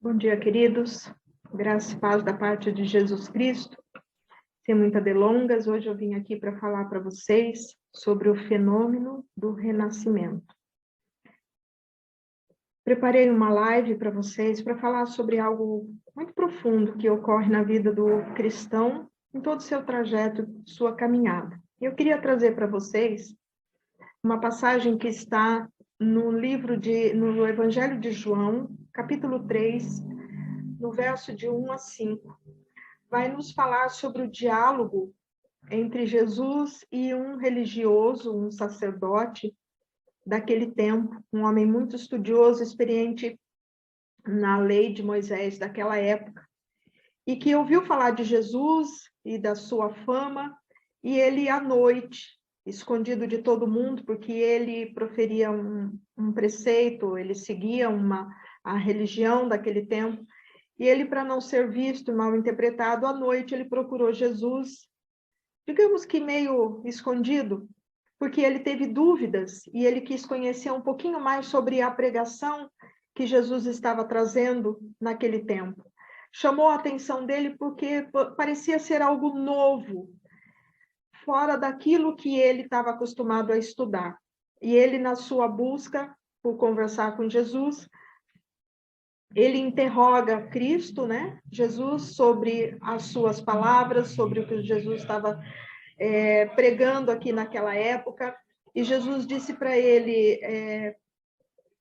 Bom dia, queridos. Graça e paz da parte de Jesus Cristo. Sem muitas delongas, hoje eu vim aqui para falar para vocês sobre o fenômeno do renascimento. Preparei uma live para vocês para falar sobre algo muito profundo que ocorre na vida do cristão em todo o seu trajeto, sua caminhada. Eu queria trazer para vocês uma passagem que está no Evangelho de João, capítulo 3, no verso de 1 a 5, vai nos falar sobre o diálogo entre Jesus e um religioso, um sacerdote daquele tempo, um homem muito estudioso, experiente na lei de Moisés daquela época, e que ouviu falar de Jesus e da sua fama, e ele, à noite, escondido de todo mundo, porque ele proferia um preceito, ele seguia a religião daquele tempo, e ele, para não ser visto e mal interpretado, à noite ele procurou Jesus, digamos que meio escondido, porque ele teve dúvidas e ele quis conhecer um pouquinho mais sobre a pregação que Jesus estava trazendo naquele tempo. Chamou a atenção dele porque parecia ser algo novo, fora daquilo que ele estava acostumado a estudar. E ele, na sua busca por conversar com Jesus, ele interroga Cristo, né? Jesus, sobre as suas palavras, sobre o que Jesus estava pregando aqui naquela época. E Jesus disse para ele,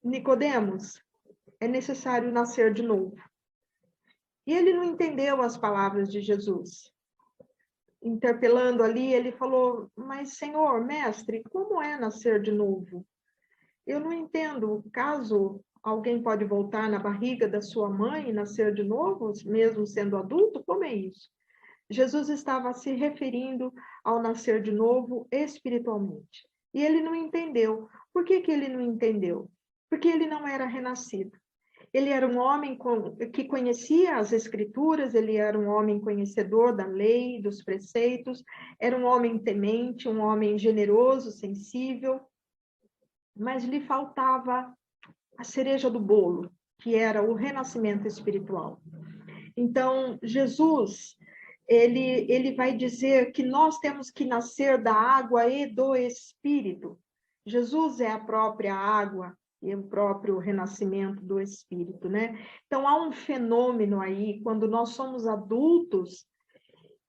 Nicodemos, é necessário nascer de novo. E ele não entendeu as palavras de Jesus. Interpelando ali, ele falou, mas Senhor, mestre, como é nascer de novo? Eu não entendo, caso alguém pode voltar na barriga da sua mãe e nascer de novo, mesmo sendo adulto? Como é isso? Jesus estava se referindo ao nascer de novo espiritualmente. E ele não entendeu. Por que ele não entendeu? Porque ele não era renascido. Ele era um homem que conhecia as Escrituras, ele era um homem conhecedor da lei, dos preceitos, era um homem temente, um homem generoso, sensível, mas lhe faltava a cereja do bolo, que era o renascimento espiritual. Então, Jesus, ele vai dizer que nós temos que nascer da água e do Espírito. Jesus é a própria água e o próprio renascimento do Espírito, né? Então, há um fenômeno aí, quando nós somos adultos,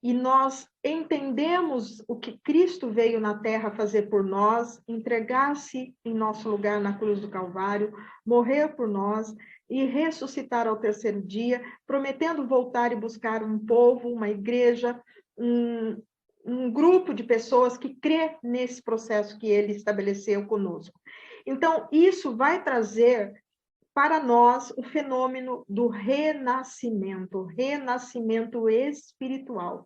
e nós entendemos o que Cristo veio na Terra fazer por nós, entregar-se em nosso lugar na cruz do Calvário, morrer por nós e ressuscitar ao terceiro dia, prometendo voltar e buscar um povo, uma igreja, um grupo de pessoas que crê nesse processo que ele estabeleceu conosco. Então, isso vai trazer para nós o fenômeno do renascimento espiritual.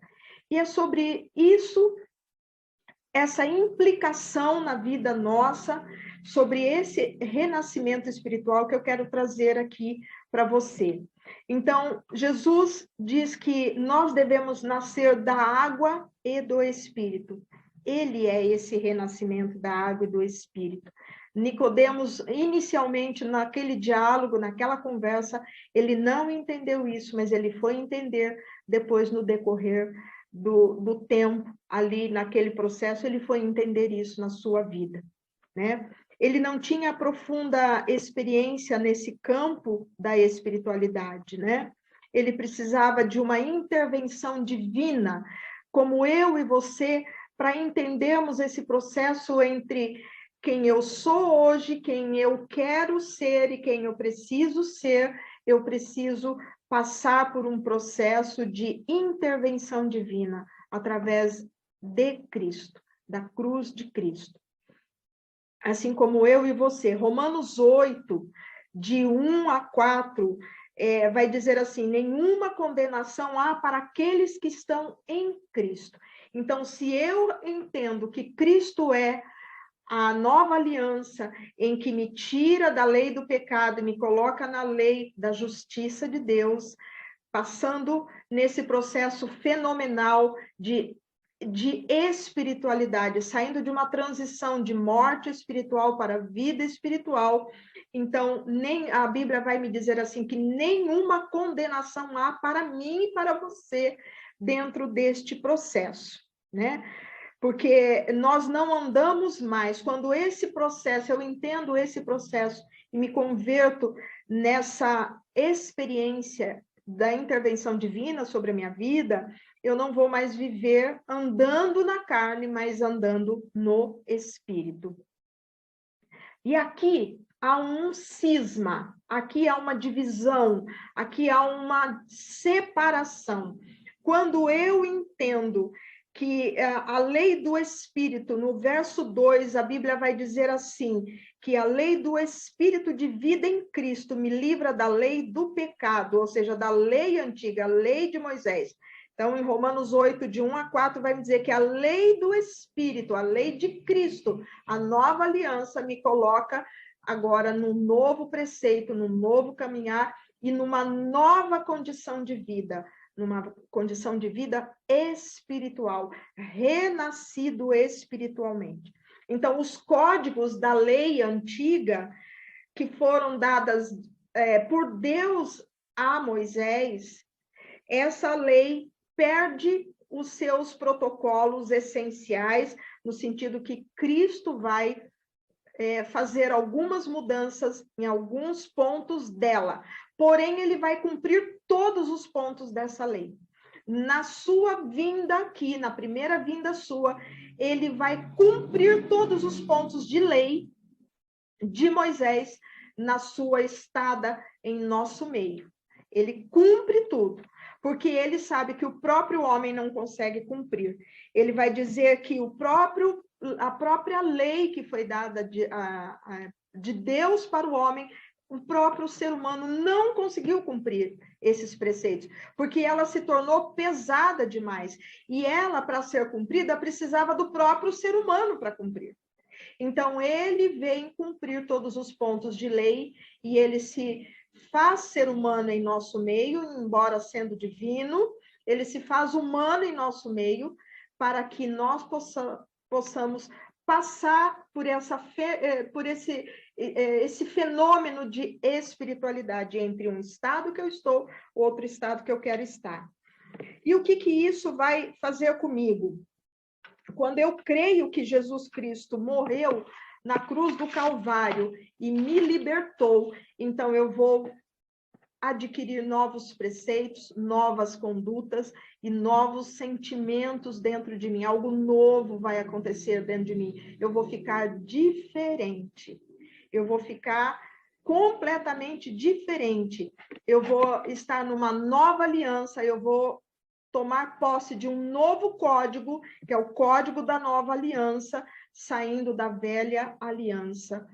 E é sobre isso, essa implicação na vida nossa, sobre esse renascimento espiritual que eu quero trazer aqui para você. Então, Jesus diz que nós devemos nascer da água e do Espírito. Ele é esse renascimento da água e do Espírito. Nicodemos, inicialmente, naquele diálogo, naquela conversa, ele não entendeu isso, mas ele foi entender depois, no decorrer do tempo, ali naquele processo, ele foi entender isso na sua vida, né? Ele não tinha profunda experiência nesse campo da espiritualidade, né? Ele precisava de uma intervenção divina, como eu e você, para entendermos esse processo entre quem eu sou hoje, quem eu quero ser e quem eu preciso ser. Eu preciso passar por um processo de intervenção divina através de Cristo, da cruz de Cristo. Assim como eu e você. Romanos 8, de 1 a 4, vai dizer assim, nenhuma condenação há para aqueles que estão em Cristo. Então, se eu entendo que Cristo é a nova aliança em que me tira da lei do pecado e me coloca na lei da justiça de Deus, passando nesse processo fenomenal de de espiritualidade, saindo de uma transição de morte espiritual para vida espiritual. Então, nem a Bíblia vai me dizer assim que nenhuma condenação há para mim e para você dentro deste processo, né? Porque nós não andamos mais, quando esse processo, eu entendo esse processo e me converto nessa experiência da intervenção divina sobre a minha vida, eu não vou mais viver andando na carne, mas andando no Espírito. E aqui há um cisma, aqui há uma divisão, aqui há uma separação. Quando eu entendo que a lei do Espírito, no verso 2, a Bíblia vai dizer assim, que a lei do Espírito de vida em Cristo me livra da lei do pecado, ou seja, da lei antiga, a lei de Moisés. Então, em Romanos 8, de 1 a 4, vai me dizer que a lei do Espírito, a lei de Cristo, a nova aliança me coloca agora num novo preceito, num novo caminhar e numa nova condição de vida, numa condição de vida espiritual, renascido espiritualmente. Então, os códigos da lei antiga, que foram dadas por Deus a Moisés, essa lei perde os seus protocolos essenciais, no sentido que Cristo vai fazer algumas mudanças em alguns pontos dela, porém ele vai cumprir todos os pontos dessa lei. Na sua vinda aqui, na primeira vinda sua, ele vai cumprir todos os pontos de lei de Moisés na sua estada em nosso meio. Ele cumpre tudo, porque ele sabe que o próprio homem não consegue cumprir. Ele vai dizer que a própria lei que foi dada de Deus para o homem, o próprio ser humano não conseguiu cumprir esses preceitos, porque ela se tornou pesada demais. E ela, para ser cumprida, precisava do próprio ser humano para cumprir. Então, ele vem cumprir todos os pontos de lei e ele se faz ser humano em nosso meio, embora sendo divino, ele se faz humano em nosso meio para que nós possamos passar por esse fenômeno de espiritualidade entre um estado que eu estou, outro estado que eu quero estar. E o que isso vai fazer comigo? Quando eu creio que Jesus Cristo morreu na cruz do Calvário e me libertou, então eu vou adquirir novos preceitos, novas condutas e novos sentimentos dentro de mim. Algo novo vai acontecer dentro de mim. Eu vou ficar diferente. Eu vou ficar completamente diferente. Eu vou estar numa nova aliança, eu vou tomar posse de um novo código, que é o código da nova aliança, saindo da velha aliança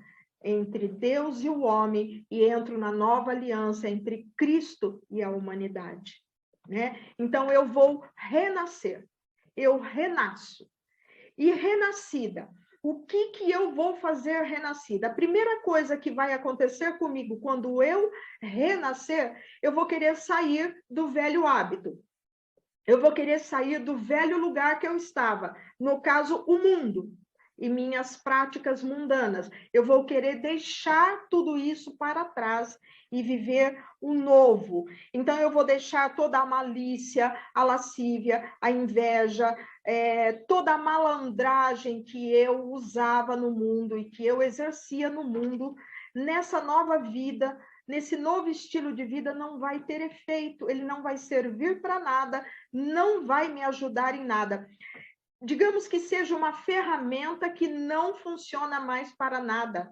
entre Deus e o homem, e entro na nova aliança entre Cristo e a humanidade, né? Então, eu vou renascer, eu renasço. E renascida, o que eu vou fazer renascida? A primeira coisa que vai acontecer comigo quando eu renascer, eu vou querer sair do velho hábito. Eu vou querer sair do velho lugar que eu estava, no caso, o mundo, e minhas práticas mundanas. Eu vou querer deixar tudo isso para trás e viver o novo. Então, eu vou deixar toda a malícia, a lascívia, a inveja, toda a malandragem que eu usava no mundo e que eu exercia no mundo, nessa nova vida, nesse novo estilo de vida, não vai ter efeito, ele não vai servir para nada, não vai me ajudar em nada. Digamos que seja uma ferramenta que não funciona mais para nada.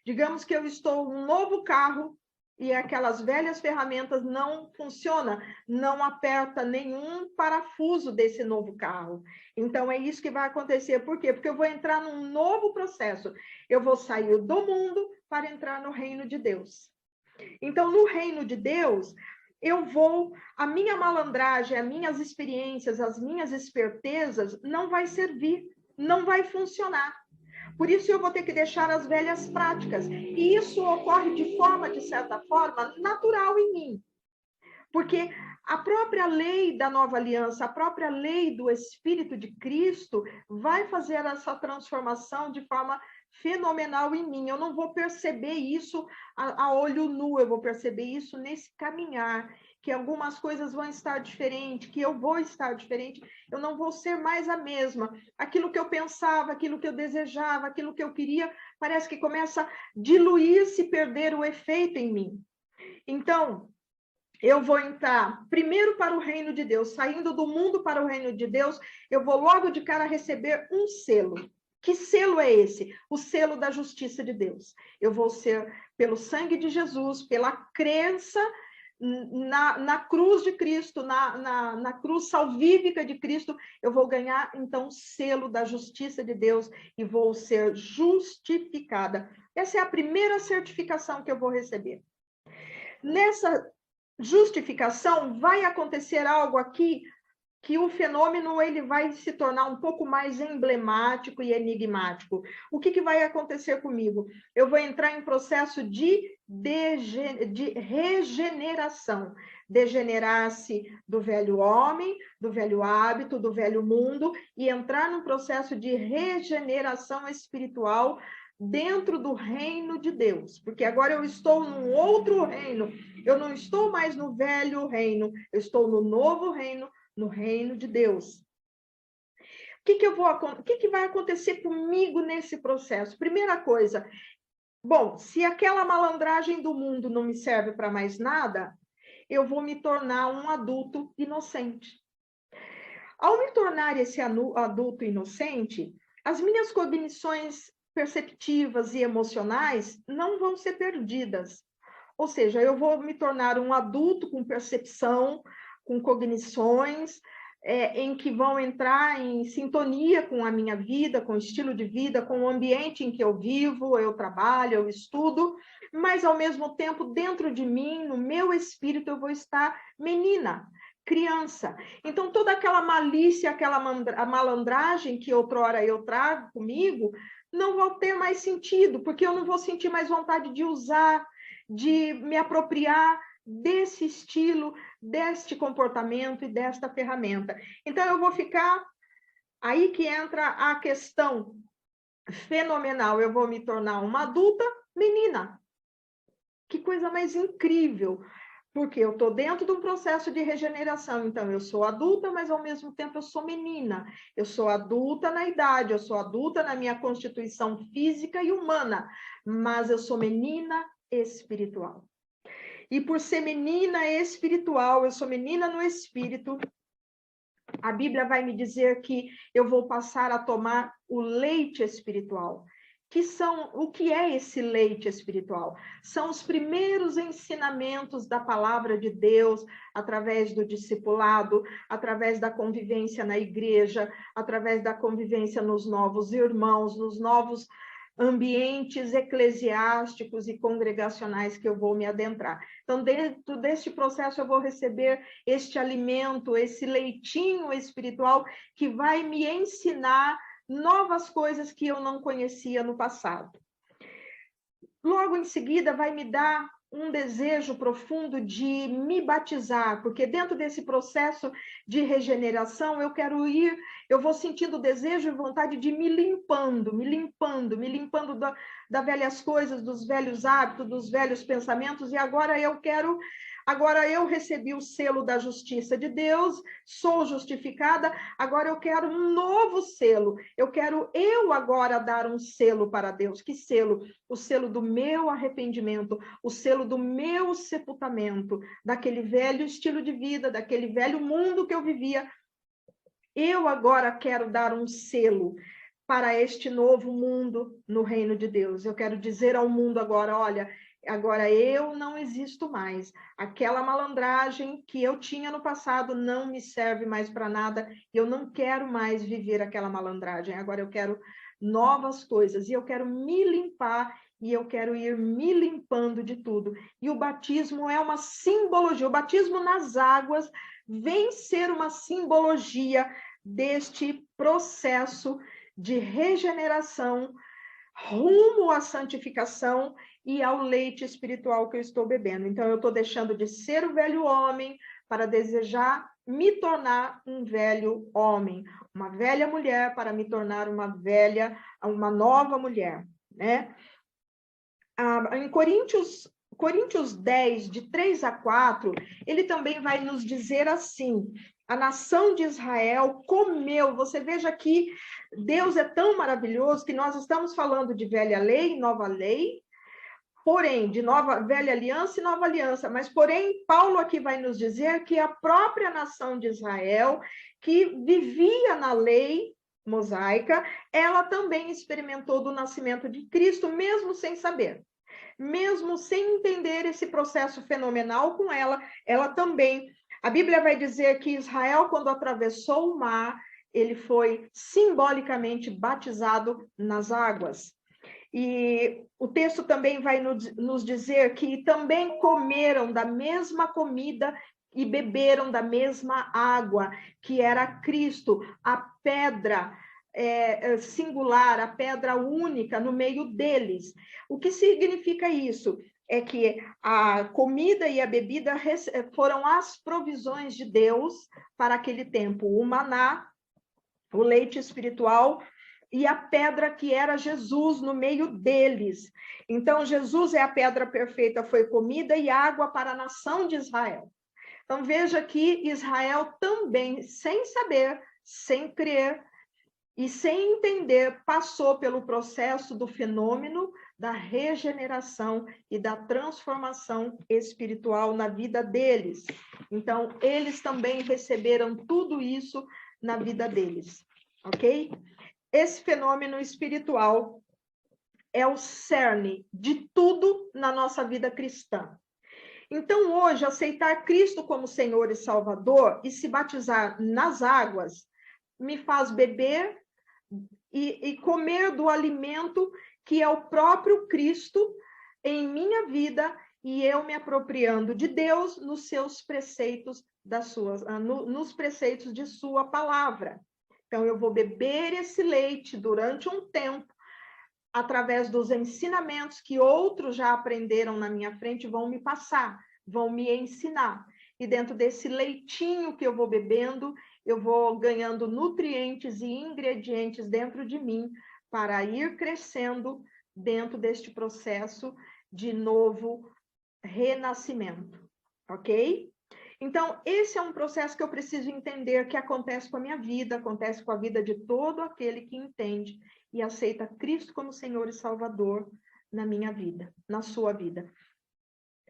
Digamos que eu estou um novo carro e aquelas velhas ferramentas não funcionam, não aperta nenhum parafuso desse novo carro. Então, é isso que vai acontecer. Por quê? Porque eu vou entrar num novo processo. Eu vou sair do mundo para entrar no reino de Deus. Então, no reino de Deus, a minha malandragem, as minhas experiências, as minhas espertezas não vai servir, não vai funcionar. Por isso, eu vou ter que deixar as velhas práticas. E isso ocorre de certa forma, natural em mim. Porque A própria lei da nova aliança, a própria lei do Espírito de Cristo vai fazer essa transformação de forma fenomenal em mim. Eu não vou perceber isso a olho nu, eu vou perceber isso nesse caminhar, que algumas coisas vão estar diferentes, que eu vou estar diferente, eu não vou ser mais a mesma. Aquilo que eu pensava, aquilo que eu desejava, aquilo que eu queria, parece que começa a diluir-se, perder o efeito em mim. Então, eu vou entrar primeiro para o reino de Deus, saindo do mundo para o reino de Deus, eu vou logo de cara receber um selo. Que selo é esse? O selo da justiça de Deus. Eu vou ser, pelo sangue de Jesus, pela crença na cruz de Cristo, na cruz salvífica de Cristo, eu vou ganhar, então, o selo da justiça de Deus e vou ser justificada. Essa é a primeira certificação que eu vou receber. Nessa justificação, vai acontecer algo aqui que o fenômeno ele vai se tornar um pouco mais emblemático e enigmático. O que vai acontecer comigo? Eu vou entrar em processo de regeneração. Degenerar-se do velho homem, do velho hábito, do velho mundo, e entrar num processo de regeneração espiritual dentro do reino de Deus, porque agora eu estou num outro reino, eu não estou mais no velho reino, eu estou no novo reino, no reino de Deus. O que vai acontecer comigo nesse processo? Primeira coisa, bom, se aquela malandragem do mundo não me serve para mais nada, eu vou me tornar um adulto inocente. Ao me tornar esse adulto inocente, as minhas cognições perceptivas e emocionais não vão ser perdidas. Ou seja, eu vou me tornar um adulto com percepção, com cognições, em que vão entrar em sintonia com a minha vida, com o estilo de vida, com o ambiente em que eu vivo, eu trabalho, eu estudo, mas, ao mesmo tempo, dentro de mim, no meu espírito, eu vou estar menina, criança. Então, toda aquela malícia, aquela malandragem que outrora eu trago comigo, não vou ter mais sentido, porque eu não vou sentir mais vontade de usar, de me apropriar desse estilo, deste comportamento e desta ferramenta. Então, eu vou ficar... Aí que entra a questão fenomenal. Eu vou me tornar uma adulta menina. Que coisa mais incrível! Porque eu estou dentro de um processo de regeneração, então eu sou adulta, mas ao mesmo tempo eu sou menina. Eu sou adulta na idade, eu sou adulta na minha constituição física e humana, mas eu sou menina espiritual. E por ser menina espiritual, eu sou menina no espírito, a Bíblia vai me dizer que eu vou passar a tomar o leite espiritual. O que é esse leite espiritual? São os primeiros ensinamentos da palavra de Deus, através do discipulado, através da convivência na igreja, através da convivência nos novos irmãos, nos novos ambientes eclesiásticos e congregacionais que eu vou me adentrar. Então, dentro deste processo, eu vou receber este alimento, esse leitinho espiritual que vai me ensinar novas coisas que eu não conhecia no passado. Logo em seguida, vai me dar um desejo profundo de me batizar, porque dentro desse processo de regeneração, eu vou sentindo desejo e vontade de me limpando das velhas coisas, dos velhos hábitos, dos velhos pensamentos, e agora eu recebi o selo da justiça de Deus, sou justificada, agora eu quero um novo selo, eu quero agora dar um selo para Deus. Que selo? O selo do meu arrependimento, o selo do meu sepultamento, daquele velho estilo de vida, daquele velho mundo que eu vivia. Eu agora quero dar um selo para este novo mundo no reino de Deus. Eu quero dizer ao mundo agora, olha, agora eu não existo mais. Aquela malandragem que eu tinha no passado não me serve mais para nada. Eu não quero mais viver aquela malandragem. Agora eu quero novas coisas e eu quero me limpar e eu quero ir me limpando de tudo. E o batismo é uma simbologia. O batismo nas águas vem ser uma simbologia deste processo de regeneração rumo à santificação e ao leite espiritual que eu estou bebendo. Então, eu estou deixando de ser o velho homem para desejar me tornar um velho homem, uma velha mulher para me tornar uma nova mulher, né? Em Coríntios 10, de 3 a 4, ele também vai nos dizer assim: a nação de Israel comeu. Você veja que Deus é tão maravilhoso que nós estamos falando de velha lei e nova lei, porém, de velha aliança e nova aliança, mas porém, Paulo aqui vai nos dizer que a própria nação de Israel, que vivia na lei mosaica, ela também experimentou do nascimento de Cristo, mesmo sem saber. Mesmo sem entender esse processo fenomenal com ela também. A Bíblia vai dizer que Israel, quando atravessou o mar, ele foi simbolicamente batizado nas águas. E o texto também vai nos dizer que também comeram da mesma comida e beberam da mesma água, que era Cristo, a pedra singular, a pedra única no meio deles. O que significa isso? É que a comida e a bebida foram as provisões de Deus para aquele tempo. O maná, o leite espiritual e a pedra que era Jesus no meio deles. Então, Jesus é a pedra perfeita, foi comida e água para a nação de Israel. Então, veja que Israel também, sem saber, sem crer, e sem entender, passou pelo processo do fenômeno da regeneração e da transformação espiritual na vida deles. Então, eles também receberam tudo isso na vida deles, ok? Esse fenômeno espiritual é o cerne de tudo na nossa vida cristã. Então, hoje, aceitar Cristo como Senhor e Salvador e se batizar nas águas me faz beber e comer do alimento que é o próprio Cristo em minha vida e eu me apropriando de Deus nos seus preceitos, nos preceitos de sua palavra. Então, eu vou beber esse leite durante um tempo, através dos ensinamentos que outros já aprenderam na minha frente, vão me passar, vão me ensinar. E dentro desse leitinho que eu vou bebendo, eu vou ganhando nutrientes e ingredientes dentro de mim para ir crescendo dentro deste processo de novo renascimento, ok? Então, esse é um processo que eu preciso entender que acontece com a minha vida, acontece com a vida de todo aquele que entende e aceita Cristo como Senhor e Salvador na minha vida, na sua vida.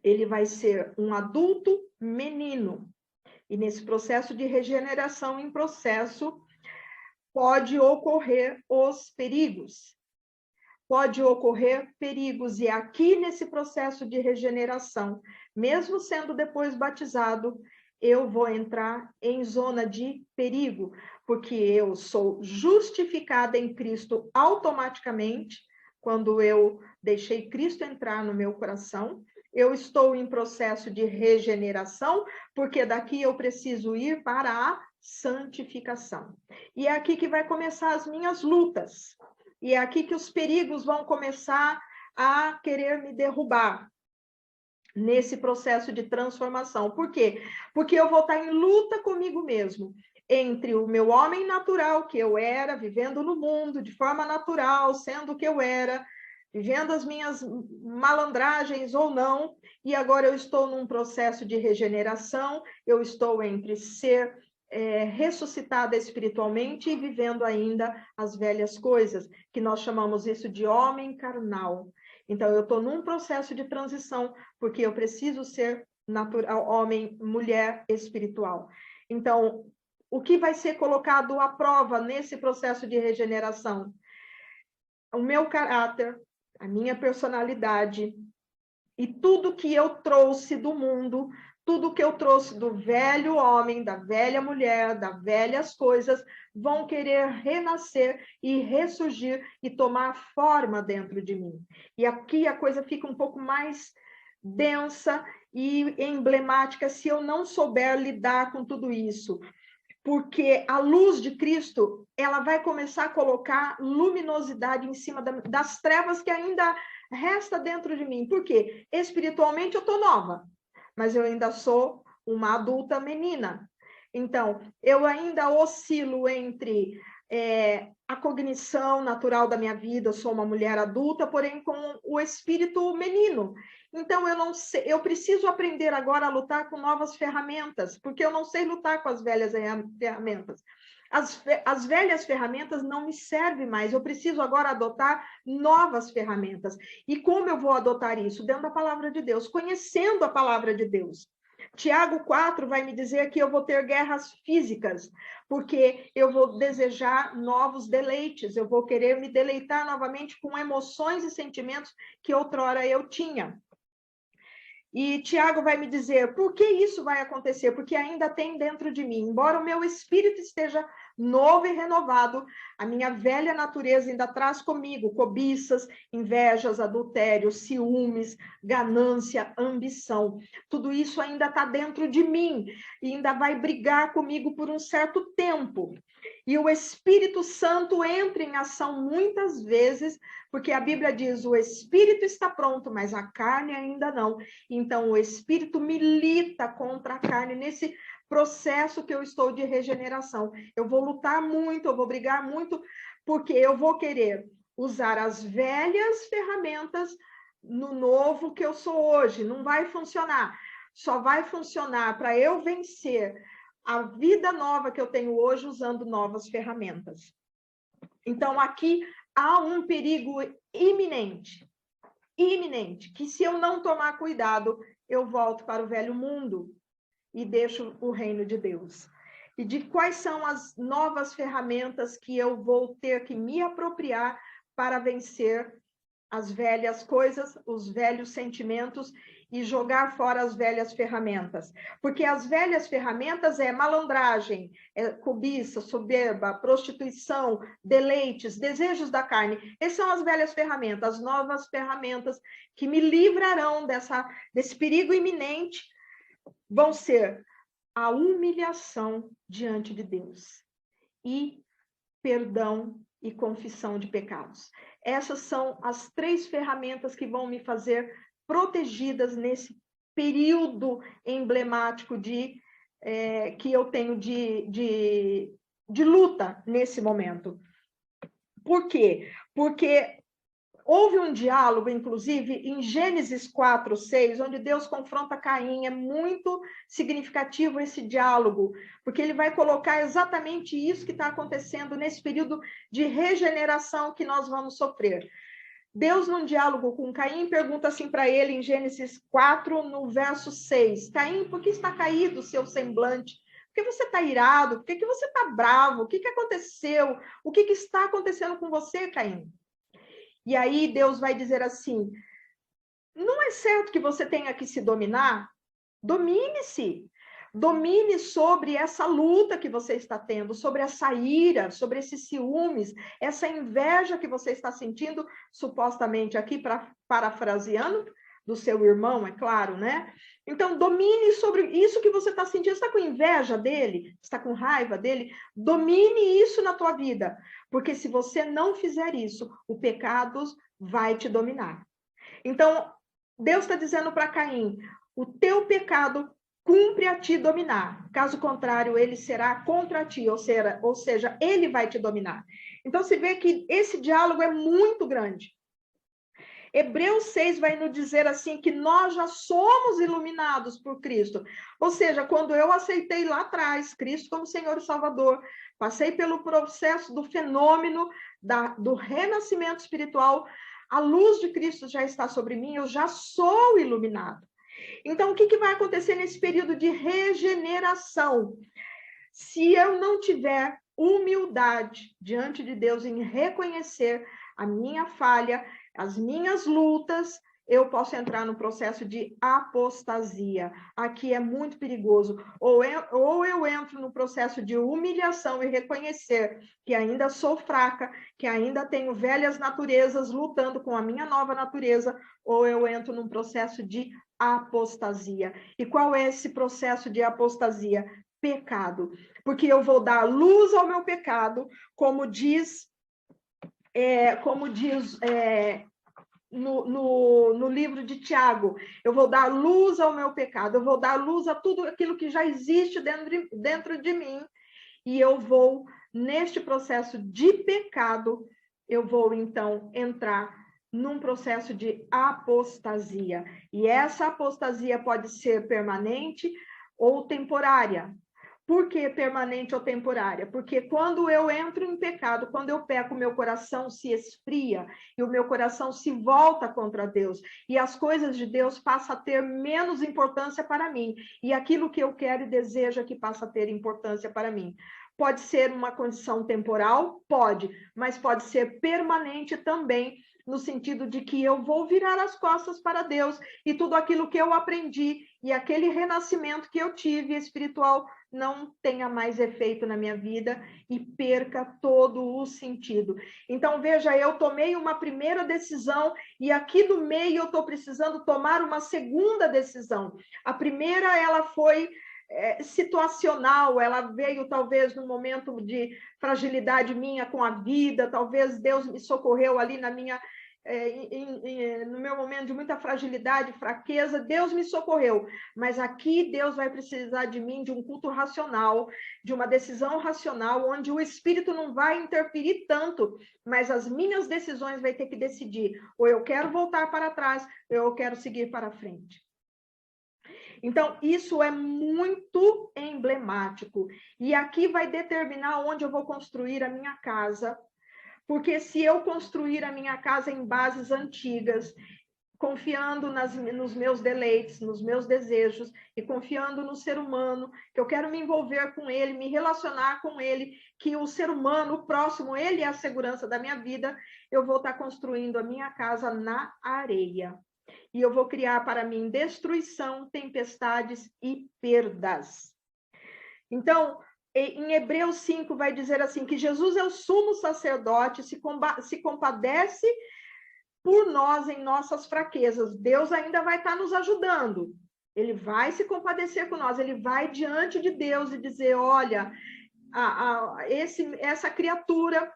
Ele vai ser um adulto menino. E nesse processo de regeneração em processo, pode ocorrer os perigos. Pode ocorrer perigos. E aqui nesse processo de regeneração, mesmo sendo depois batizado, eu vou entrar em zona de perigo, porque eu sou justificada em Cristo automaticamente, quando eu deixei Cristo entrar no meu coração. Eu estou em processo de regeneração, porque daqui eu preciso ir para a santificação. E é aqui que vai começar as minhas lutas. E é aqui que os perigos vão começar a querer me derrubar, nesse processo de transformação. Por quê? Porque eu vou estar em luta comigo mesmo, entre o meu homem natural, que eu era, vivendo no mundo de forma natural, sendo o que eu era, vivendo as minhas malandragens ou não, e agora eu estou num processo de regeneração, eu estou entre ser ressuscitada espiritualmente e vivendo ainda as velhas coisas, que nós chamamos isso de homem carnal. Então, eu estou num processo de transição, porque eu preciso ser natural, homem, mulher espiritual. Então, o que vai ser colocado à prova nesse processo de regeneração? O meu caráter, a minha personalidade e tudo que eu trouxe do mundo, tudo que eu trouxe do velho homem, da velha mulher, das velhas coisas, vão querer renascer e ressurgir e tomar forma dentro de mim. E aqui a coisa fica um pouco mais densa e emblemática se eu não souber lidar com tudo isso. Porque a luz de Cristo, ela vai começar a colocar luminosidade em cima das trevas que ainda resta dentro de mim. Por quê? Espiritualmente eu estou nova, mas eu ainda sou uma adulta menina. Então, eu ainda oscilo entre a cognição natural da minha vida, eu sou uma mulher adulta, porém com o espírito menino. Então, eu não sei, eu preciso aprender agora a lutar com novas ferramentas, porque eu não sei lutar com as velhas ferramentas. As velhas ferramentas não me servem mais, eu preciso agora adotar novas ferramentas. E como eu vou adotar isso? Dentro da palavra de Deus, conhecendo a palavra de Deus. Tiago 4 vai me dizer que eu vou ter guerras físicas, porque eu vou desejar novos deleites, eu vou querer me deleitar novamente com emoções e sentimentos que outrora eu tinha. E Tiago vai me dizer, por que isso vai acontecer? Porque ainda tem dentro de mim, embora o meu espírito esteja novo e renovado, a minha velha natureza ainda traz comigo cobiças, invejas, adultérios, ciúmes, ganância, ambição. Tudo isso ainda está dentro de mim e ainda vai brigar comigo por um certo tempo. E o Espírito Santo entra em ação muitas vezes, porque a Bíblia diz, o Espírito está pronto, mas a carne ainda não. Então, o Espírito milita contra a carne nesse processo que eu estou de regeneração. Eu vou lutar muito, eu vou brigar muito, porque eu vou querer usar as velhas ferramentas no novo que eu sou hoje. Não vai funcionar. Só vai funcionar para eu vencer a vida nova que eu tenho hoje usando novas ferramentas. Então, aqui há um perigo iminente, que se eu não tomar cuidado, eu volto para o velho mundo e deixo o reino de Deus. E de quais são as novas ferramentas que eu vou ter que me apropriar para vencer as velhas coisas, os velhos sentimentos e jogar fora as velhas ferramentas. Porque as velhas ferramentas é malandragem, é cobiça, soberba, prostituição, deleites, desejos da carne. Essas são as velhas ferramentas, as novas ferramentas que me livrarão desse perigo iminente vão ser a humilhação diante de Deus e perdão e confissão de pecados. Essas são as 3 ferramentas que vão me fazer protegidas nesse período emblemático que eu tenho de luta nesse momento. Por quê? Porque houve um diálogo, inclusive, em Gênesis 4:6, onde Deus confronta Caim. É muito significativo esse diálogo, porque ele vai colocar exatamente isso que está acontecendo nesse período de regeneração que nós vamos sofrer. Deus, num diálogo com Caim, pergunta assim para ele, em Gênesis 4, no verso 6, Caim, por que está caído o seu semblante? Por que você está irado? Por que você está bravo? O que aconteceu? O que está acontecendo com você, Caim? E aí Deus vai dizer assim, não é certo que você tenha que se dominar? Domine-se. Domine sobre essa luta que você está tendo, sobre essa ira, sobre esses ciúmes, essa inveja que você está sentindo, supostamente aqui, parafraseando, do seu irmão, é claro, né? Então, domine sobre isso que você está sentindo. Você está com inveja dele? Está com raiva dele? Domine isso na tua vida. Porque se você não fizer isso, o pecado vai te dominar. Então, Deus está dizendo para Caim, o teu pecado cumpre a te dominar. Caso contrário, ele será contra ti, ou seja, ele vai te dominar. Então, se vê que esse diálogo é muito grande. Hebreus 6 vai nos dizer assim que nós já somos iluminados por Cristo. Ou seja, quando eu aceitei lá atrás Cristo como Senhor e Salvador, passei pelo processo do fenômeno do renascimento espiritual, a luz de Cristo já está sobre mim, eu já sou iluminado. Então, o que vai acontecer nesse período de regeneração? Se eu não tiver humildade diante de Deus em reconhecer a minha falha, as minhas lutas, eu posso entrar no processo de apostasia. Aqui é muito perigoso. Ou eu entro no processo de humilhação e reconhecer que ainda sou fraca, que ainda tenho velhas naturezas lutando com a minha nova natureza, ou eu entro num processo de apostasia. E qual é esse processo de apostasia? Pecado. Porque eu vou dar luz ao meu pecado, como diz no livro de Tiago, eu vou dar luz ao meu pecado, eu vou dar luz a tudo aquilo que já existe dentro de mim, e eu vou, neste processo de pecado, eu vou, então, entrar num processo de apostasia. E essa apostasia pode ser permanente ou temporária. Por que permanente ou temporária? Porque quando eu entro em pecado, quando eu peco, o meu coração se esfria e o meu coração se volta contra Deus. E as coisas de Deus passam a ter menos importância para mim. E aquilo que eu quero e desejo é que passa a ter importância para mim. Pode ser uma condição temporal? Pode, mas pode ser permanente também, no sentido de que eu vou virar as costas para Deus e tudo aquilo que eu aprendi e aquele renascimento que eu tive espiritual não tenha mais efeito na minha vida e perca todo o sentido. Então, veja, eu tomei uma primeira decisão e aqui no meio eu estou precisando tomar uma segunda decisão. A primeira, ela foi situacional, ela veio talvez num momento de fragilidade minha com a vida, talvez Deus me socorreu ali na minha no meu momento de muita fragilidade, fraqueza, Deus me socorreu, mas aqui Deus vai precisar de mim, de um culto racional, de uma decisão racional, onde o Espírito não vai interferir tanto, mas as minhas decisões vai ter que decidir, ou eu quero voltar para trás, ou eu quero seguir para frente. Então, isso é muito emblemático, e aqui vai determinar onde eu vou construir a minha casa, porque se eu construir a minha casa em bases antigas, confiando nos meus deleites, nos meus desejos, e confiando no ser humano, que eu quero me envolver com ele, me relacionar com ele, que o ser humano, o próximo, ele é a segurança da minha vida, eu vou estar construindo a minha casa na areia. E eu vou criar para mim destruição, tempestades e perdas. Então, em Hebreus 5 vai dizer assim, que Jesus é o sumo sacerdote, se compadece por nós em nossas fraquezas. Deus ainda vai estar nos ajudando. Ele vai se compadecer com nós, ele vai diante de Deus e dizer, olha, essa criatura,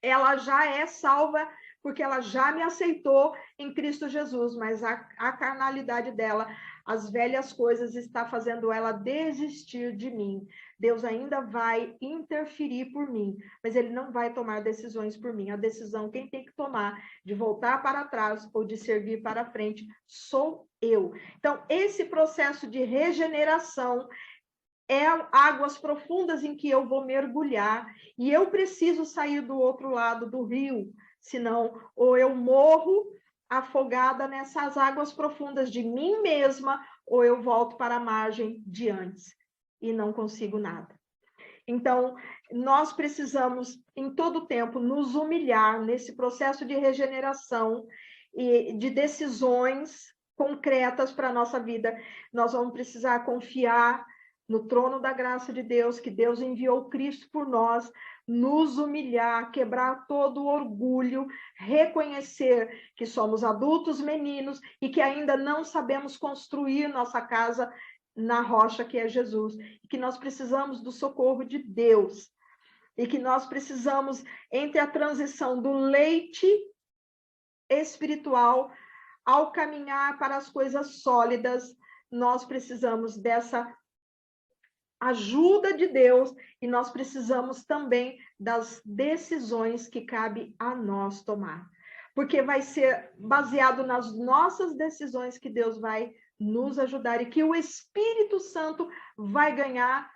ela já é salva, porque ela já me aceitou em Cristo Jesus, mas a carnalidade dela, as velhas coisas, está fazendo ela desistir de mim. Deus ainda vai interferir por mim, mas ele não vai tomar decisões por mim. A decisão, quem tem que tomar de voltar para trás ou de servir para frente, sou eu. Então, esse processo de regeneração é águas profundas em que eu vou mergulhar, e eu preciso sair do outro lado do rio, senão ou eu morro afogada nessas águas profundas de mim mesma, ou eu volto para a margem de antes, e não consigo nada. Então, nós precisamos, em todo tempo, nos humilhar nesse processo de regeneração e de decisões concretas para a nossa vida. Nós vamos precisar confiar no trono da graça de Deus, que Deus enviou Cristo por nós, nos humilhar, quebrar todo o orgulho, reconhecer que somos adultos meninos e que ainda não sabemos construir nossa casa na rocha que é Jesus, e que nós precisamos do socorro de Deus, e que nós precisamos, entre a transição do leite espiritual ao caminhar para as coisas sólidas, nós precisamos dessa ajuda de Deus, e nós precisamos também das decisões que cabe a nós tomar. Porque vai ser baseado nas nossas decisões que Deus vai nos ajudar e que o Espírito Santo vai ganhar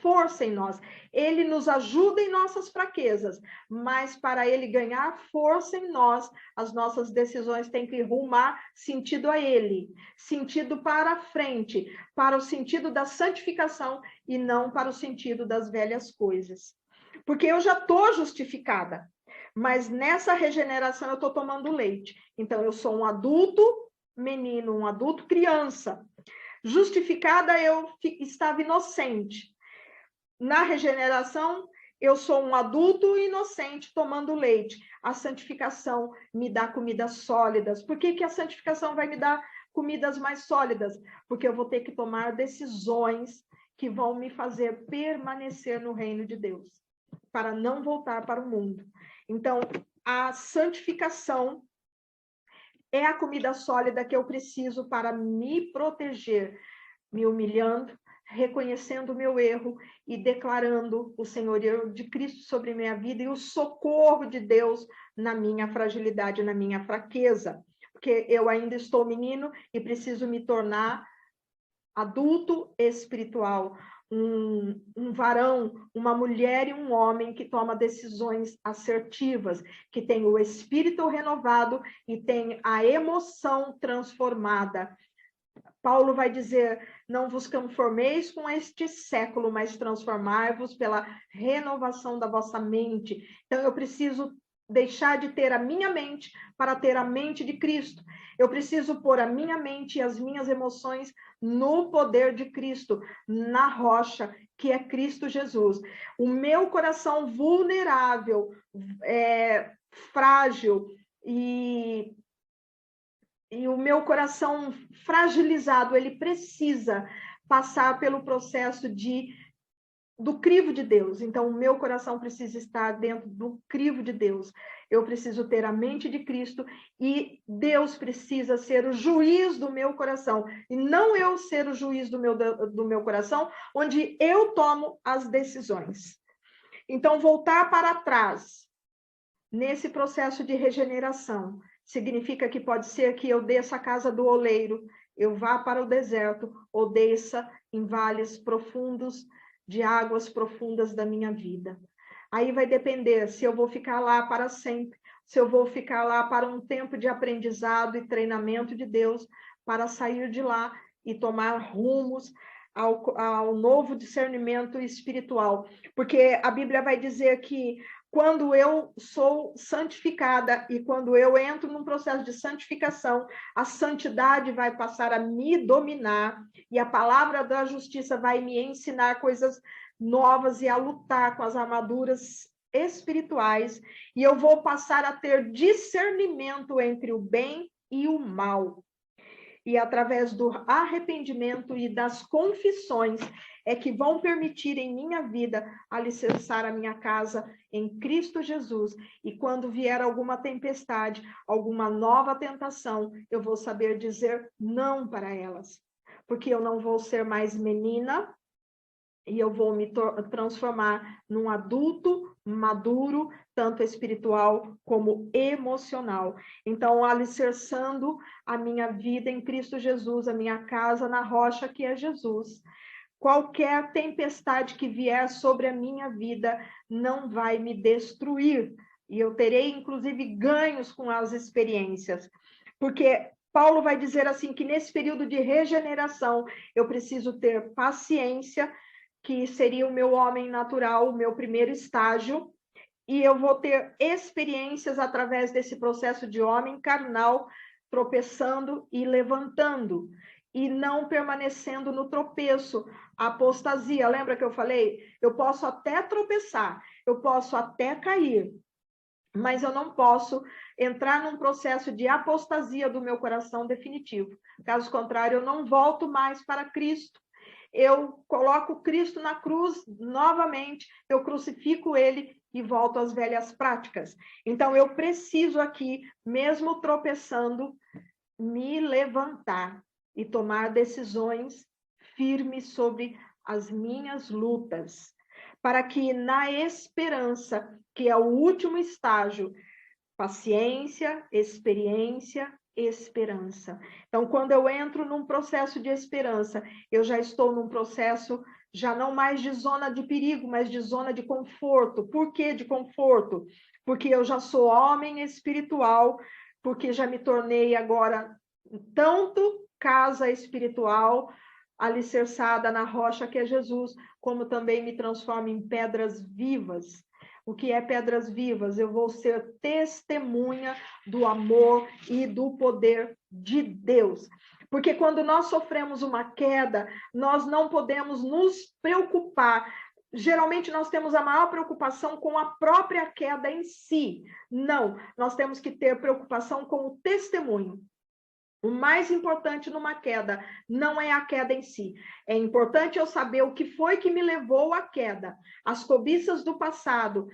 força em nós. Ele nos ajuda em nossas fraquezas, mas para ele ganhar força em nós, as nossas decisões têm que rumar sentido a ele, sentido para frente, para o sentido da santificação e não para o sentido das velhas coisas. Porque eu já estou justificada, mas nessa regeneração eu estou tomando leite. Então eu sou um adulto menino, um adulto criança. Justificada eu estava inocente. Na regeneração, eu sou um adulto inocente tomando leite. A santificação me dá comidas sólidas. Por que a santificação vai me dar comidas mais sólidas? Porque eu vou ter que tomar decisões que vão me fazer permanecer no reino de Deus, para não voltar para o mundo. Então, a santificação, é a comida sólida que eu preciso para me proteger, me humilhando, reconhecendo o meu erro e declarando o senhorio de Cristo sobre minha vida e o socorro de Deus na minha fragilidade, na minha fraqueza. Porque eu ainda estou menino e preciso me tornar adulto espiritual, um varão, uma mulher e um homem que toma decisões assertivas, que tem o espírito renovado e tem a emoção transformada. Paulo vai dizer, não vos conformeis com este século, mas transformai-vos pela renovação da vossa mente. Então, eu preciso deixar de ter a minha mente para ter a mente de Cristo. Eu preciso pôr a minha mente e as minhas emoções no poder de Cristo, na rocha, que é Cristo Jesus. O meu coração vulnerável, frágil e o meu coração fragilizado, ele precisa passar pelo processo do crivo de Deus. Então, o meu coração precisa estar dentro do crivo de Deus. Eu preciso ter a mente de Cristo e Deus precisa ser o juiz do meu coração. E não eu ser o juiz do meu coração, onde eu tomo as decisões. Então, voltar para trás, nesse processo de regeneração, significa que pode ser que eu desça a casa do oleiro, eu vá para o deserto, ou desça em vales profundos, de águas profundas da minha vida. Aí vai depender se eu vou ficar lá para sempre, se eu vou ficar lá para um tempo de aprendizado e treinamento de Deus, para sair de lá e tomar rumos ao novo discernimento espiritual. Porque a Bíblia vai dizer que quando eu sou santificada e quando eu entro num processo de santificação, a santidade vai passar a me dominar e a palavra da justiça vai me ensinar coisas novas e a lutar com as armaduras espirituais, e eu vou passar a ter discernimento entre o bem e o mal. E através do arrependimento e das confissões é que vão permitir em minha vida alicerçar a minha casa em Cristo Jesus. E quando vier alguma tempestade, alguma nova tentação, eu vou saber dizer não para elas. Porque eu não vou ser mais menina e eu vou me transformar num adulto maduro, tanto espiritual como emocional. Então, alicerçando a minha vida em Cristo Jesus, a minha casa na rocha que é Jesus. Qualquer tempestade que vier sobre a minha vida não vai me destruir. E eu terei, inclusive, ganhos com as experiências. Porque Paulo vai dizer assim, que nesse período de regeneração, eu preciso ter paciência, que seria o meu homem natural, o meu primeiro estágio, e eu vou ter experiências através desse processo de homem carnal, tropeçando e levantando, e não permanecendo no tropeço, a apostasia. Lembra que eu falei? Eu posso até tropeçar, eu posso até cair, mas eu não posso entrar num processo de apostasia do meu coração definitivo. Caso contrário, eu não volto mais para Cristo. Eu coloco Cristo na cruz novamente, eu crucifico ele e volto às velhas práticas. Então, eu preciso aqui, mesmo tropeçando, me levantar e tomar decisões firmes sobre as minhas lutas, para que na esperança, que é o último estágio, paciência, experiência, esperança. Então, quando eu entro num processo de esperança, eu já estou num processo já não mais de zona de perigo, mas de zona de conforto. Por que de conforto? Porque eu já sou homem espiritual, porque já me tornei agora tanto casa espiritual, alicerçada na rocha que é Jesus, como também me transforma em pedras vivas. O que é pedras vivas? Eu vou ser testemunha do amor e do poder de Deus. Porque quando nós sofremos uma queda, nós não podemos nos preocupar. Geralmente nós temos a maior preocupação com a própria queda em si. Não, nós temos que ter preocupação com o testemunho. O mais importante numa queda não é a queda em si. É importante eu saber o que foi que me levou à queda, as cobiças do passado,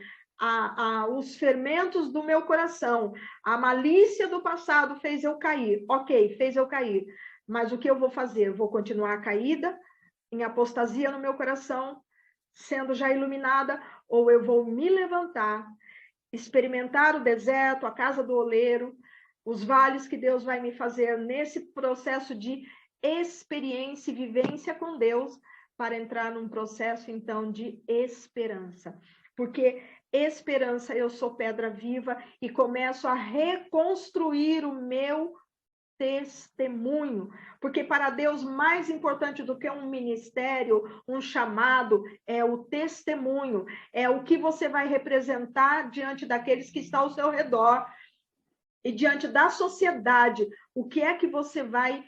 os fermentos do meu coração, a malícia do passado fez eu cair. Ok, fez eu cair. Mas o que eu vou fazer? Vou continuar caída, em apostasia no meu coração, sendo já iluminada, ou eu vou me levantar, experimentar o deserto, a casa do oleiro, os vales que Deus vai me fazer nesse processo de experiência e vivência com Deus, para entrar num processo, então, de esperança. Porque esperança, eu sou pedra viva e começo a reconstruir o meu testemunho, porque para Deus mais importante do que um ministério, um chamado, é o testemunho, é o que você vai representar diante daqueles que estão ao seu redor e diante da sociedade, o que é que você vai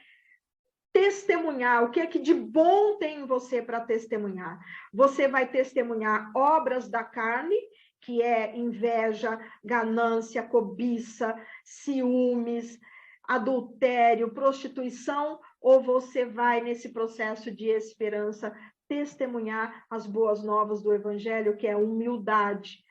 testemunhar, o que é que de bom tem em você para testemunhar. Você vai testemunhar obras da carne, que é inveja, ganância, cobiça, ciúmes, adultério, prostituição, ou você vai, nesse processo de esperança, testemunhar as boas novas do Evangelho, que é humildade,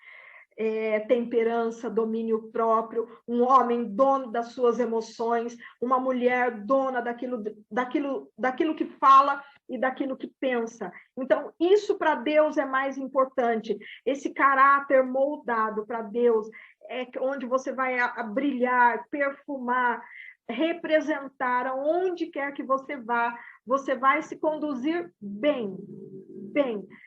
temperança, domínio próprio, um homem dono das suas emoções, uma mulher dona daquilo que fala e daquilo que pensa. Então, isso para Deus é mais importante. Esse caráter moldado para Deus é onde você vai brilhar, perfumar, representar aonde quer que você vai se conduzir bem,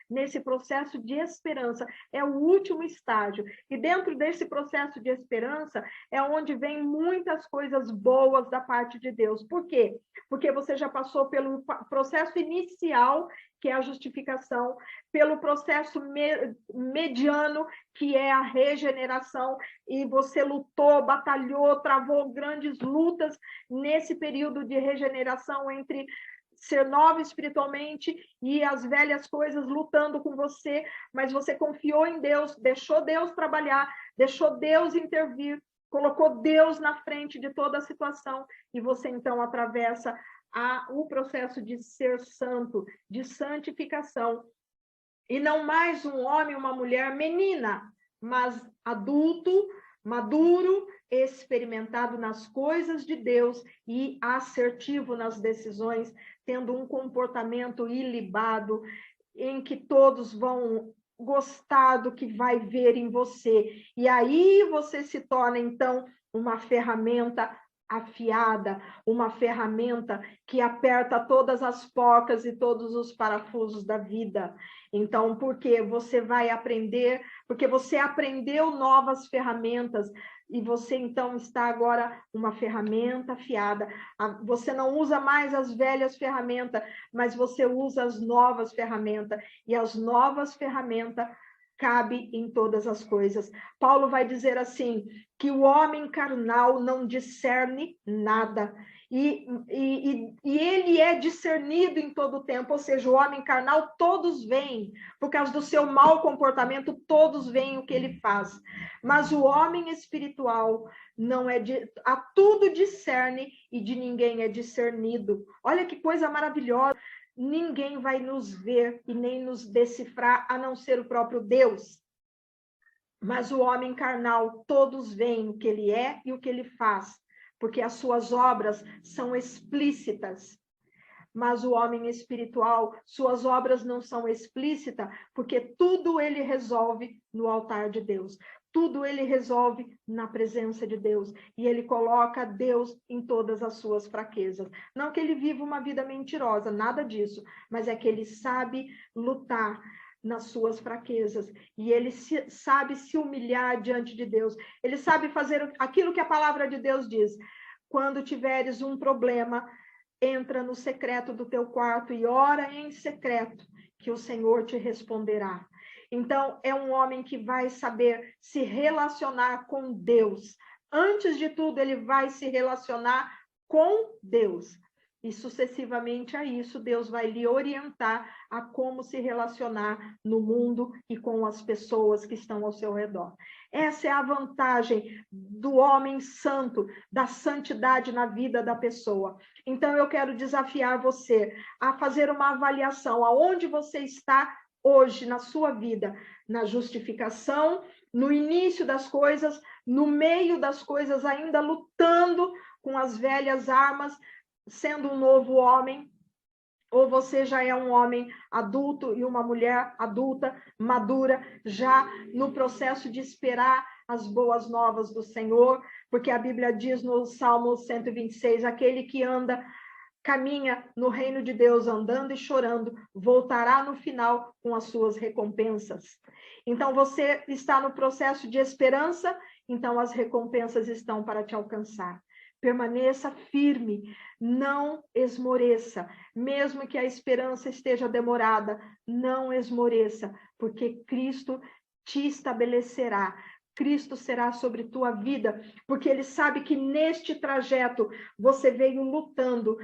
nesse processo de esperança. É o último estágio. E dentro desse processo de esperança é onde vem muitas coisas boas da parte de Deus. Por quê? Porque você já passou pelo processo inicial, que é a justificação, pelo processo mediano, que é a regeneração, e você lutou, batalhou, travou grandes lutas nesse período de regeneração entre ser nova espiritualmente e as velhas coisas lutando com você, mas você confiou em Deus, deixou Deus trabalhar, deixou Deus intervir, colocou Deus na frente de toda a situação, e você então atravessa o processo de ser santo, de santificação, e não mais um homem, uma mulher menina, mas adulto, maduro, experimentado nas coisas de Deus e assertivo nas decisões, tendo um comportamento ilibado, em que todos vão gostar do que vai ver em você. E aí você se torna, então, uma ferramenta afiada, uma ferramenta que aperta todas as porcas e todos os parafusos da vida. Então, porque você vai aprender, porque você aprendeu novas ferramentas, e você, então, está agora uma ferramenta afiada. Você não usa mais as velhas ferramentas, mas você usa as novas ferramentas, e as novas ferramentas cabe em todas as coisas. Paulo vai dizer assim, que o homem carnal não discerne nada, e ele é discernido em todo o tempo, ou seja, o homem carnal, todos veem, por causa do seu mau comportamento, todos veem o que ele faz, mas o homem espiritual não é a tudo discerne, e de ninguém é discernido. Olha que coisa maravilhosa. Ninguém vai nos ver e nem nos decifrar, a não ser o próprio Deus. Mas o homem carnal, todos veem o que ele é e o que ele faz, porque as suas obras são explícitas. Mas o homem espiritual, suas obras não são explícitas, porque tudo ele resolve no altar de Deus. Tudo ele resolve na presença de Deus, e ele coloca Deus em todas as suas fraquezas. Não que ele viva uma vida mentirosa, nada disso, mas é que ele sabe lutar nas suas fraquezas, e ele sabe se humilhar diante de Deus. Ele sabe fazer aquilo que a palavra de Deus diz. Quando tiveres um problema, entra no secreto do teu quarto e ora em secreto, que o Senhor te responderá. Então, é um homem que vai saber se relacionar com Deus. Antes de tudo, ele vai se relacionar com Deus. E sucessivamente a isso, Deus vai lhe orientar a como se relacionar no mundo e com as pessoas que estão ao seu redor. Essa é a vantagem do homem santo, da santidade na vida da pessoa. Então, eu quero desafiar você a fazer uma avaliação aonde você está hoje na sua vida, na justificação no início das coisas, no meio das coisas, ainda lutando com as velhas armas, sendo um novo homem, ou você já é um homem adulto e uma mulher adulta, madura, já no processo de esperar as boas novas do Senhor, porque a Bíblia diz no Salmo 126, aquele que caminha no reino de Deus andando e chorando, voltará no final com as suas recompensas. Então você está no processo de esperança, então as recompensas estão para te alcançar. Permaneça firme, não esmoreça, mesmo que a esperança esteja demorada, não esmoreça, porque Cristo te estabelecerá. Cristo será sobre tua vida, porque ele sabe que neste trajeto você veio lutando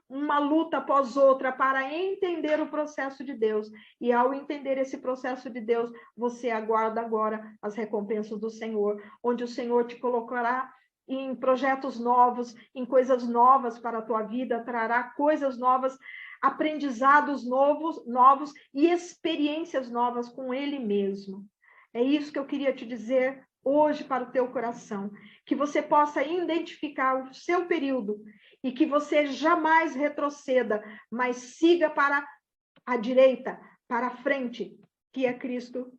uma luta após outra para entender o processo de Deus. E ao entender esse processo de Deus, você aguarda agora as recompensas do Senhor, onde o Senhor te colocará em projetos novos, em coisas novas para a tua vida, trará coisas novas, aprendizados novos e experiências novas com ele mesmo. É isso que eu queria te dizer hoje para o teu coração, que você possa identificar o seu período e que você jamais retroceda, mas siga para a direita, para a frente, que é Cristo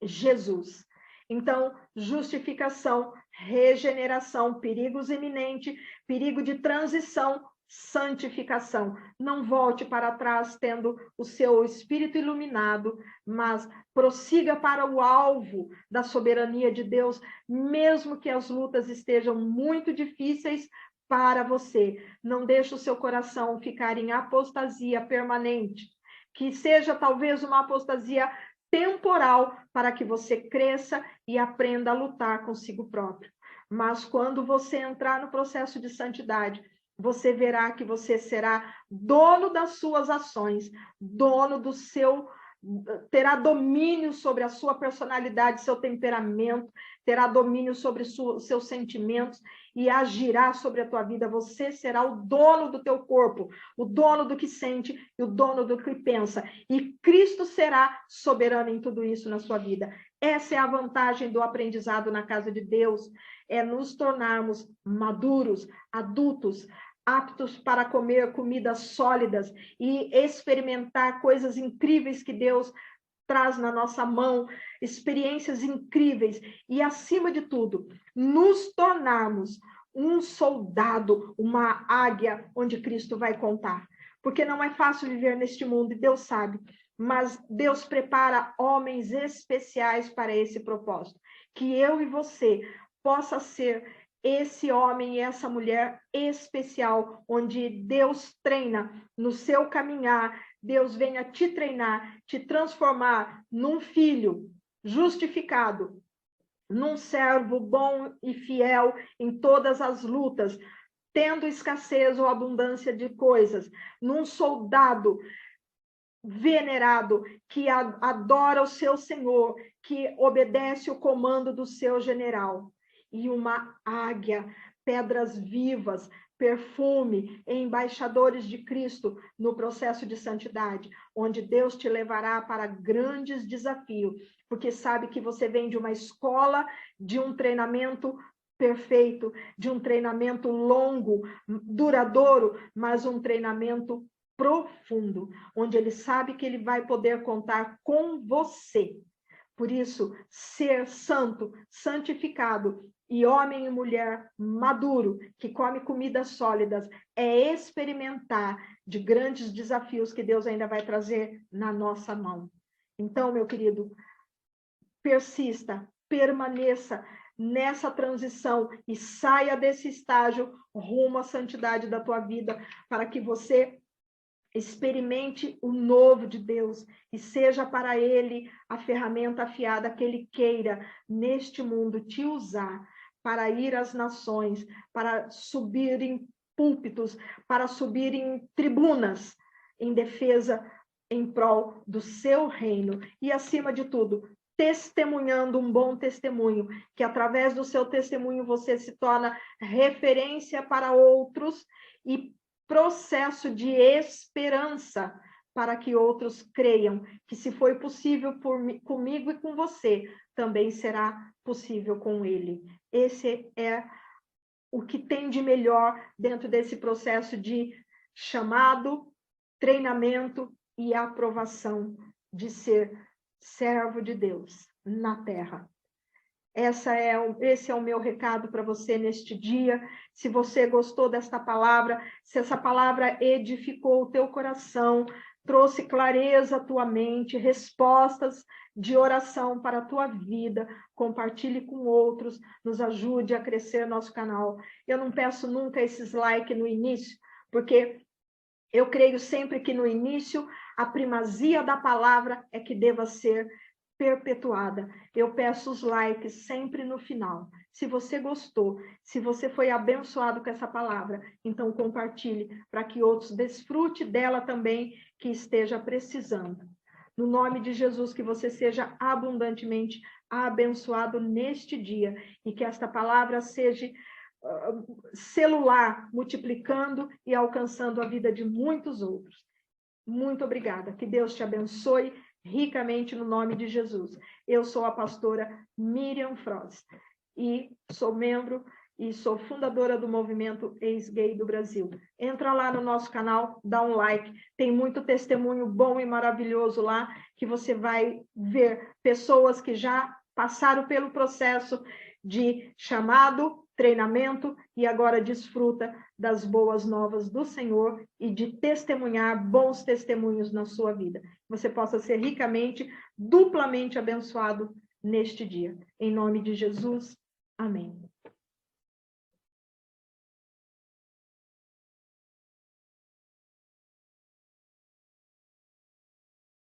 Jesus. Então, justificação, regeneração, perigos iminentes, perigo de transição, santificação. Não volte para trás tendo o seu espírito iluminado, mas prossiga para o alvo da soberania de Deus, mesmo que as lutas estejam muito difíceis para você. Não deixe o seu coração ficar em apostasia permanente, que seja talvez uma apostasia temporal para que você cresça e aprenda a lutar consigo próprio. Mas quando você entrar no processo de santidade, você verá que você será dono das suas ações, dono do seu, terá domínio sobre a sua personalidade, seu temperamento, terá domínio sobre seus sentimentos e agirá sobre a tua vida. Você será o dono do teu corpo, o dono do que sente e o dono do que pensa. E Cristo será soberano em tudo isso na sua vida. Essa é a vantagem do aprendizado na casa de Deus, é nos tornarmos maduros, adultos, aptos para comer comidas sólidas e experimentar coisas incríveis que Deus traz na nossa mão, experiências incríveis e, acima de tudo, nos tornarmos um soldado, uma águia onde Cristo vai contar. Porque não é fácil viver neste mundo, e Deus sabe, mas Deus prepara homens especiais para esse propósito. Que eu e você possa ser esse homem e essa mulher especial, onde Deus treina no seu caminhar, Deus venha te treinar, te transformar num filho justificado, num servo bom e fiel em todas as lutas, tendo escassez ou abundância de coisas, num soldado venerado, que adora o seu Senhor, que obedece o comando do seu general. E uma águia, pedras vivas, perfume, embaixadores de Cristo no processo de santidade, onde Deus te levará para grandes desafios, porque sabe que você vem de uma escola, de um treinamento perfeito, de um treinamento longo, duradouro, mas um treinamento profundo, onde ele sabe que ele vai poder contar com você. Por isso, ser santo, santificado e homem e mulher maduro, que come comidas sólidas, é experimentar de grandes desafios que Deus ainda vai trazer na nossa mão. Então, meu querido, persista, permaneça nessa transição e saia desse estágio rumo à santidade da tua vida, para que você experimente o novo de Deus e seja para ele a ferramenta afiada que ele queira neste mundo te usar para ir às nações, para subir em púlpitos, para subir em tribunas em defesa, em prol do seu reino e, acima de tudo, testemunhando um bom testemunho, que através do seu testemunho você se torna referência para outros e processo de esperança para que outros creiam que, se foi possível comigo e com você, também será possível com ele. Esse é o que tem de melhor dentro desse processo de chamado, treinamento e aprovação de ser servo de Deus na terra. Esse é o meu recado para você neste dia. Se você gostou desta palavra, se essa palavra edificou o teu coração, trouxe clareza à tua mente, respostas de oração para a tua vida, compartilhe com outros, nos ajude a crescer nosso canal. Eu não peço nunca esses likes no início, porque eu creio sempre que no início a primazia da palavra é que deva ser perpetuada. Eu peço os likes sempre no final. Se você gostou, se você foi abençoado com essa palavra, então compartilhe para que outros desfrutem dela também, que esteja precisando. No nome de Jesus, que você seja abundantemente abençoado neste dia e que esta palavra seja celular, multiplicando e alcançando a vida de muitos outros. Muito obrigada. Que Deus te abençoe ricamente no nome de Jesus. Eu sou a pastora Miriam Frost e sou membro e sou fundadora do movimento Ex-Gay do Brasil. Entra lá no nosso canal, dá um like, tem muito testemunho bom e maravilhoso lá, que você vai ver pessoas que já passaram pelo processo de chamado, treinamento e agora desfruta das boas novas do Senhor e de testemunhar bons testemunhos na sua vida. Você possa ser ricamente, duplamente abençoado neste dia. Em nome de Jesus, amém.